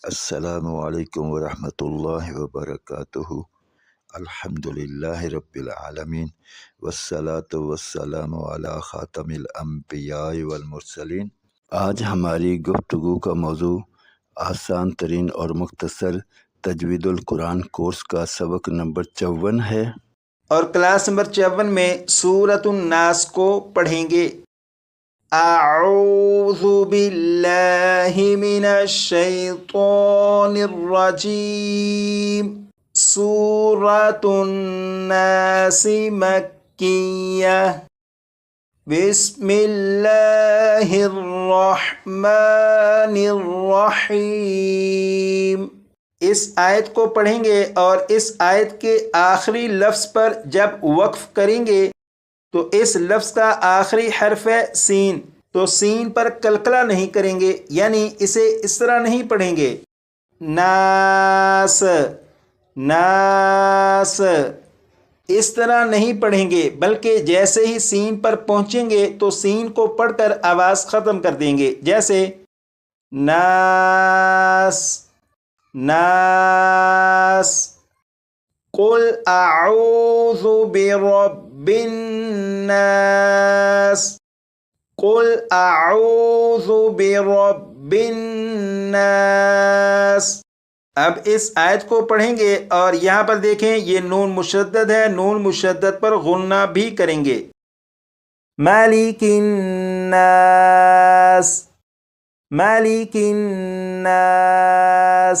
السلام علیکم ورحمۃ اللہ وبرکاتہ۔ الحمدللہ رب العالمین والصلاة والسلام علی خاتم الانبیاء والمرسلین۔ آج ہماری گفتگو کا موضوع آسان ترین اور مختصر تجوید القرآن کورس کا سبق نمبر 54 ہے، اور کلاس نمبر 54 میں سورۃ الناس کو پڑھیں گے۔ اعوذ باللہ من الشیطان الرجیم۔ سورۃ الناس مکیہ۔ بسم اللہ الرحمن الرحیم۔ اس آیت کو پڑھیں گے اور اس آیت کے آخری لفظ پر جب وقف کریں گے تو اس لفظ کا آخری حرف ہے سین، تو سین پر کلکلہ نہیں کریں گے، یعنی اسے اس طرح نہیں پڑھیں گے ناس ناس، اس طرح نہیں پڑھیں گے، بلکہ جیسے ہی سین پر پہنچیں گے تو سین کو پڑھ کر آواز ختم کر دیں گے، جیسے ناس ناس۔ قل اعوذ برب الناس۔ قل اعوذ برب الناس۔ اب اس آیت کو پڑھیں گے اور یہاں پر دیکھیں یہ نون مشدد ہے، نون مشدد پر غنہ بھی کریں گے۔ مالک الناس مالک الناس۔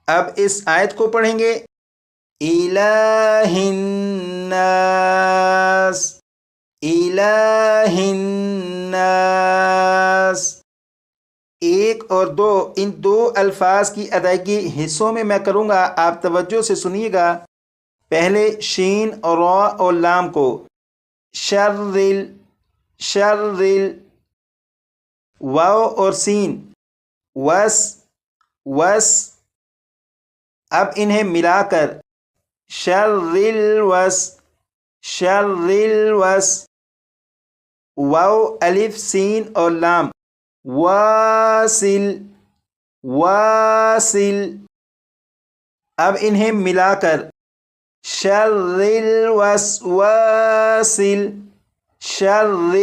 اب اس آیت کو پڑھیں گے الہ الناس الہ الناس۔ ایک اور دو، ان دو الفاظ کی ادائیگی حصوں میں میں کروں گا، آپ توجہ سے سنیے گا۔ پہلے شین اور را اور لام کو، شرل شرل، واو اور سین وس وس۔ اب انہیں ملا کر شرل وس شرل وس، واو الف سین اور لام واصل واصل۔ اب انہیں ملا کر شرل وس واصل شرل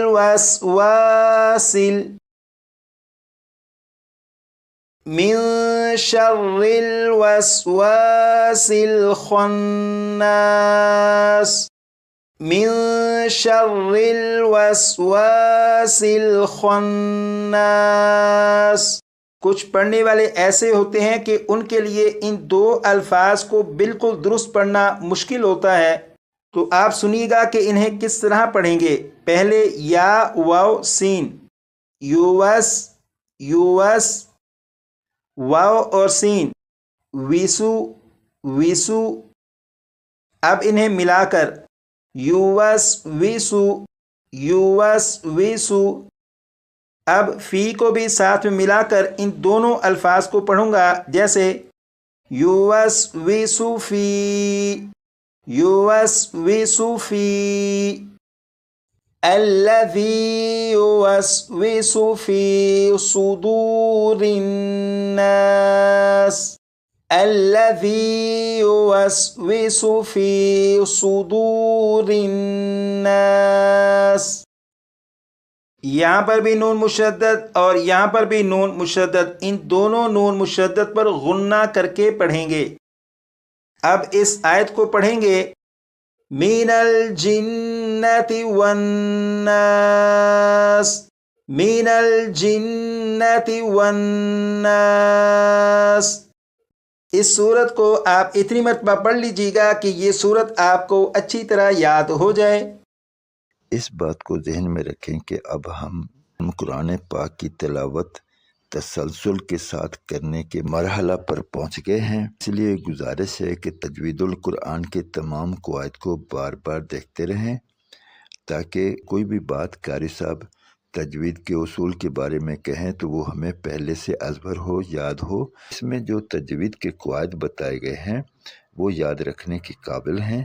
وس واصل۔ من شر الوسواس الخناس من شر الوسواس الخناس۔ کچھ پڑھنے والے ایسے ہوتے ہیں کہ ان کے لیے ان دو الفاظ کو بالکل درست پڑھنا مشکل ہوتا ہے، تو آپ سنیے گا کہ انہیں کس طرح پڑھیں گے۔ پہلے یا واو سین، یوس یوس، واو اور سین ویسو ویسو۔ اب انہیں ملا کر یوس ویسو یوس ویسو۔ اب فی کو بھی ساتھ میں ملا کر ان دونوں الفاظ کو پڑھوں گا، جیسے یوس ویسو فی یوس ویسو فی۔ الذی یوسوس فی صدور الناس الذی یوسوس فی صدور الناس۔ یہاں پر بھی نون مشدد اور یہاں پر بھی نون مشدد، ان دونوں نون مشدد پر غنہ کر کے پڑھیں گے۔ اب اس آیت کو پڑھیں گے من الجنۃ والناس من الجنۃ والناس۔ اس صورت کو آپ اتنی مرتبہ پڑھ لیجیے گا کہ یہ صورت آپ کو اچھی طرح یاد ہو جائے۔ اس بات کو ذہن میں رکھیں کہ اب ہم قرآن پاک کی تلاوت تسلسل کے ساتھ کرنے کے مرحلہ پر پہنچ گئے ہیں، اس لیے گزارش ہے کہ تجوید القرآن کے تمام قواعد کو بار بار دیکھتے رہیں، تاکہ کوئی بھی بات قاری صاحب تجوید کے اصول کے بارے میں کہیں تو وہ ہمیں پہلے سے ازبر ہو، یاد ہو۔ اس میں جو تجوید کے قواعد بتائے گئے ہیں وہ یاد رکھنے کے قابل ہیں،